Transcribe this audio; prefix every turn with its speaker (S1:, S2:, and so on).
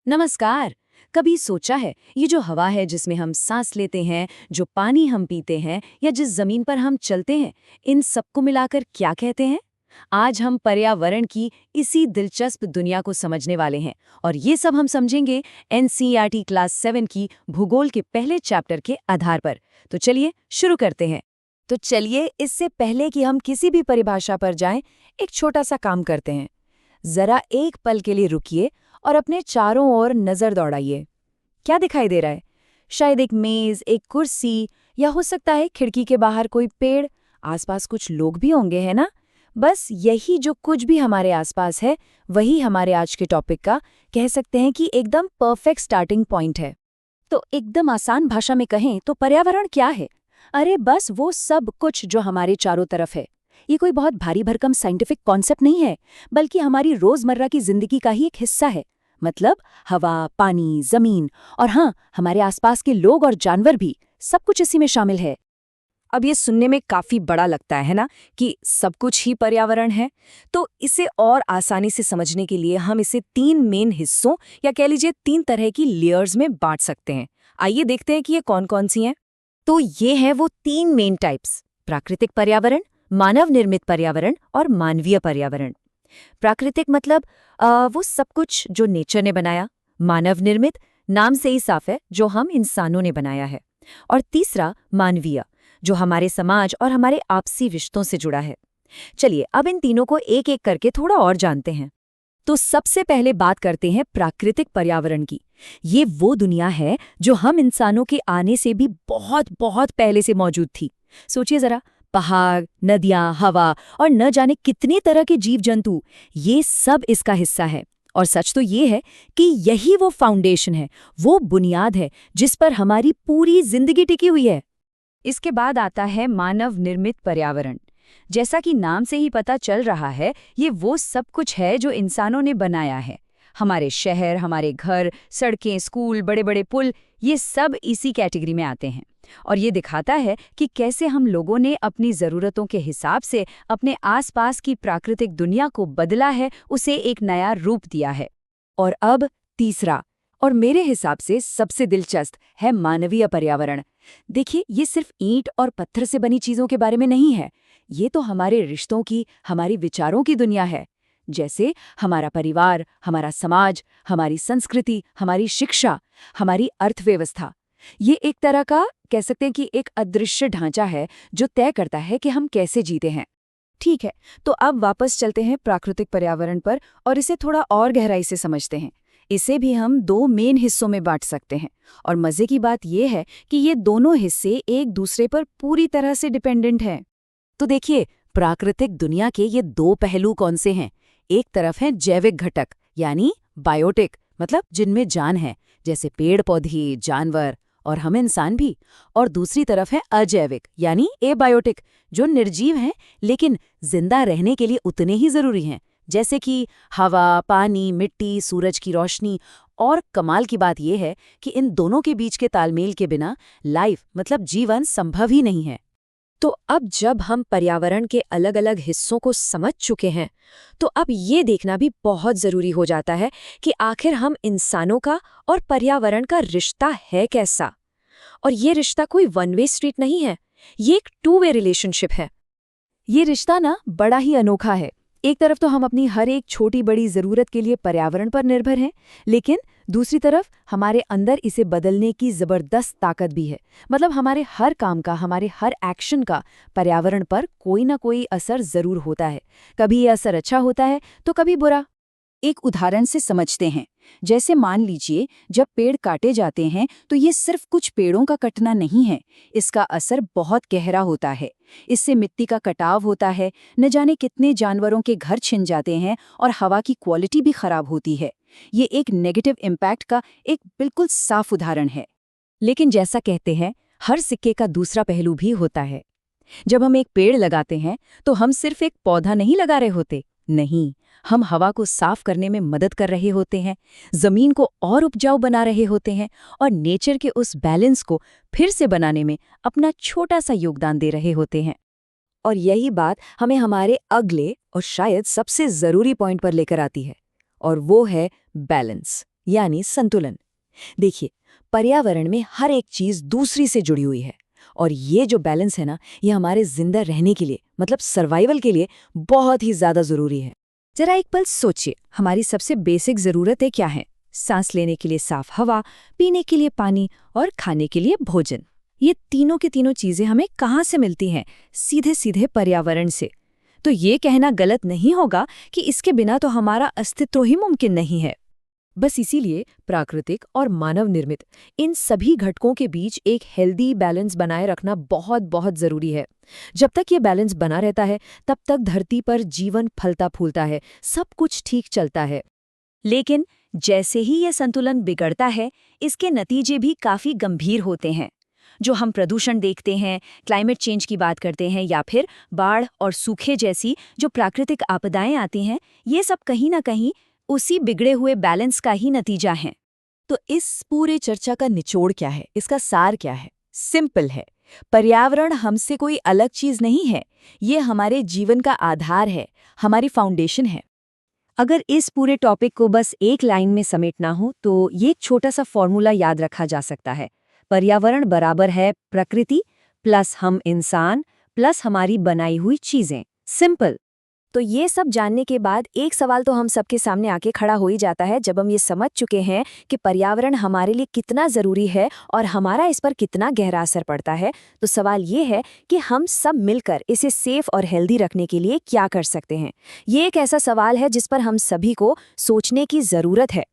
S1: नमस्कार। कभी सोचा है ये जो हवा है जिसमें हम सांस लेते हैं, जो पानी हम पीते हैं या जिस जमीन पर हम चलते हैं, इन सबको मिलाकर क्या कहते हैं? आज हम पर्यावरण की इसी दिलचस्प दुनिया को समझने वाले हैं और ये सब हम समझेंगे एनसीईआरटी क्लास 7 की भूगोल के पहले चैप्टर के आधार पर। तो चलिए शुरू करते हैं। तो चलिए इससे पहले कि हम किसी भी परिभाषा पर जाएं, एक छोटा सा काम करते हैं। जरा एक पल के लिए रुकिए और अपने चारों ओर नजर दौड़ाइए। क्या दिखाई दे रहा है? शायद एक मेज, एक कुर्सी, या हो सकता है खिड़की के बाहर कोई पेड़। आसपास कुछ लोग भी होंगे, है ना? बस यही जो कुछ भी हमारे आसपास है, वही हमारे आज के टॉपिक का कह सकते हैं कि एकदम परफेक्ट स्टार्टिंग पॉइंट है। तो एकदम आसान भाषा में कहें तो पर्यावरण क्या है? अरे बस वो सब कुछ जो हमारे चारों तरफ है। ये कोई बहुत भारी भरकम साइंटिफिक कॉन्सेप्ट नहीं है, बल्कि हमारी रोजमर्रा की जिंदगी का ही एक हिस्सा है। मतलब हवा, पानी, जमीन और हाँ, हमारे आसपास के लोग और जानवर भी, सब कुछ इसी में शामिल है। अब ये सुनने में काफी बड़ा लगता है ना, कि सब कुछ ही पर्यावरण है। तो इसे और आसानी से समझने के लिए हम इसे 3 मेन हिस्सों या कह लीजिए 3 तरह की लेयर्स में बांट सकते हैं। आइए देखते हैं कि ये कौन कौन सी हैं। तो ये हैं वो 3 मेन टाइप्स: प्राकृतिक पर्यावरण, मानव निर्मित पर्यावरण और मानवीय पर्यावरण। प्राकृतिक मतलब वो सब कुछ जो नेचर ने बनाया। मानव निर्मित, नाम से ही साफ है, जो हम इंसानों ने बनाया है। और तीसरा मानवीय, जो हमारे समाज और हमारे आपसी रिश्तों से जुड़ा है। चलिए अब इन तीनों को एक एक करके थोड़ा और जानते हैं। तो सबसे पहले बात करते हैं प्राकृतिक पर्यावरण की। ये वो दुनिया है जो हम इंसानों के आने से भी बहुत बहुत पहले से मौजूद थी। सोचिए जरा, पहाड़, नदियां, हवा और न जाने कितने तरह के जीव जंतु, ये सब इसका हिस्सा है। और सच तो ये है कि यही वो फाउंडेशन है, वो बुनियाद है जिस पर हमारी पूरी जिंदगी टिकी हुई है। इसके बाद आता है मानव निर्मित पर्यावरण। जैसा कि नाम से ही पता चल रहा है, ये वो सब कुछ है जो इंसानों ने बनाया है। हमारे शहर, हमारे घर, सड़कें, स्कूल, बड़े बड़े पुल, ये सब इसी कैटेगरी में आते हैं। और ये दिखाता है कि कैसे हम लोगों ने अपनी ज़रूरतों के हिसाब से अपने आसपास की प्राकृतिक दुनिया को बदला है, उसे एक नया रूप दिया है। और अब तीसरा, और मेरे हिसाब से सबसे दिलचस्प, है मानवीय पर्यावरण। देखिए, ये सिर्फ ईंट और पत्थर से बनी चीज़ों के बारे में नहीं है। ये तो हमारे रिश्तों की, हमारी विचारों की दुनिया है। जैसे हमारा परिवार, हमारा समाज, हमारी संस्कृति, हमारी शिक्षा, हमारी अर्थव्यवस्था। ये एक तरह का कह सकते हैं कि एक अदृश्य ढांचा है जो तय करता है कि हम कैसे जीते हैं। ठीक है, तो अब वापस चलते हैं प्राकृतिक पर्यावरण पर और इसे थोड़ा और गहराई से समझते हैं। इसे भी हम 2 मेन हिस्सों में बांट सकते हैं। और मजे की बात यह है कि ये दोनों हिस्से एक दूसरे पर पूरी तरह से डिपेंडेंट हैं। तो देखिए, प्राकृतिक दुनिया के ये 2 पहलू कौन से हैं? एक तरफ है जैविक घटक, यानी बायोटिक, मतलब जिनमें जान है, जैसे पेड़ पौधे, जानवर और हम इंसान भी। और दूसरी तरफ है अजैविक, यानी एबायोटिक, जो निर्जीव हैं लेकिन जिंदा रहने के लिए उतने ही जरूरी हैं, जैसे कि हवा, पानी, मिट्टी, सूरज की रोशनी। और कमाल की बात यह है कि इन दोनों के बीच के तालमेल के बिना लाइफ, मतलब जीवन, संभव ही नहीं है। तो अब जब हम पर्यावरण के अलग अलग हिस्सों को समझ चुके हैं, तो अब ये देखना भी बहुत जरूरी हो जाता है कि आखिर हम इंसानों का और पर्यावरण का रिश्ता है कैसा। और ये रिश्ता कोई वन वे स्ट्रीट नहीं है, ये एक 2 वे रिलेशनशिप है। ये रिश्ता ना बड़ा ही अनोखा है। एक तरफ तो हम अपनी हर एक छोटी बड़ी ज़रूरत के लिए पर्यावरण पर निर्भर हैं, लेकिन दूसरी तरफ हमारे अंदर इसे बदलने की ज़बरदस्त ताकत भी है। मतलब हमारे हर काम का, हमारे हर एक्शन का पर्यावरण पर कोई ना कोई असर ज़रूर होता है। कभी ये असर अच्छा होता है तो कभी बुरा। एक उदाहरण से समझते हैं। जैसे मान लीजिए, जब पेड़ काटे जाते हैं तो ये सिर्फ कुछ पेड़ों का कटना नहीं है, इसका असर बहुत गहरा होता है। इससे मिट्टी का कटाव होता है, न जाने कितने जानवरों के घर छिन जाते हैं और हवा की क्वालिटी भी खराब होती है। ये एक नेगेटिव इम्पैक्ट का एक बिल्कुल साफ उदाहरण है। लेकिन जैसा कहते हैं, हर सिक्के का दूसरा पहलू भी होता है। जब हम एक पेड़ लगाते हैं तो हम सिर्फ एक पौधा नहीं लगा रहे होते, नहीं, हम हवा को साफ करने में मदद कर रहे होते हैं, जमीन को और उपजाऊ बना रहे होते हैं और नेचर के उस बैलेंस को फिर से बनाने में अपना छोटा सा योगदान दे रहे होते हैं। और यही बात हमें हमारे अगले और शायद सबसे जरूरी पॉइंट पर लेकर आती है, और वो है बैलेंस, यानी संतुलन। देखिए, पर्यावरण में हर एक चीज दूसरी से जुड़ी हुई है और ये जो बैलेंस है ना, ये हमारे जिंदा रहने के लिए मतलब सर्वाइवल के लिए बहुत ही ज्यादा जरूरी है। जरा एक पल सोचिए, हमारी सबसे बेसिक जरूरतें क्या हैं? सांस लेने के लिए साफ हवा, पीने के लिए पानी और खाने के लिए भोजन। ये तीनों की तीनों चीजें हमें कहाँ से मिलती हैं? सीधे सीधे पर्यावरण से। तो ये कहना गलत नहीं होगा कि इसके बिना तो हमारा अस्तित्व ही मुमकिन नहीं है। बस इसीलिए प्राकृतिक और मानव निर्मित इन सभी घटकों के बीच एक हेल्दी बैलेंस बनाए रखना बहुत बहुत जरूरी है। जब तक ये बैलेंस बना रहता है, तब तक धरती पर जीवन फलता फूलता है, सब कुछ ठीक चलता है। लेकिन जैसे ही ये संतुलन बिगड़ता है, इसके नतीजे भी काफी गंभीर होते हैं। जो हम प्रदूषण देखते हैं, क्लाइमेट चेंज की बात करते हैं या फिर बाढ़ और सूखे जैसी जो प्राकृतिक आपदाएं आती हैं, ये सब कहीं ना कहीं उसी बिगड़े हुए बैलेंस का ही नतीजा है। तो इस पूरे चर्चा का निचोड़ क्या है? इसका सार क्या है? सिंपल है, पर्यावरण हमसे कोई अलग चीज नहीं है, ये हमारे जीवन का आधार है, हमारी फाउंडेशन है। अगर इस पूरे टॉपिक को बस एक लाइन में समेटना हो तो ये एक छोटा सा फॉर्मूला याद रखा जा सकता है। पर्यावरण बराबर है प्रकृति प्लस हम इंसान प्लस हमारी बनाई हुई चीजें। सिंपल। तो ये सब जानने के बाद एक सवाल तो हम सबके सामने आके खड़ा हो ही जाता है। जब हम ये समझ चुके हैं कि पर्यावरण हमारे लिए कितना ज़रूरी है और हमारा इस पर कितना गहरा असर पड़ता है, तो सवाल ये है कि हम सब मिलकर इसे सेफ और हेल्दी रखने के लिए क्या कर सकते हैं। ये एक ऐसा सवाल है जिस पर हम सभी को सोचने की ज़रूरत है।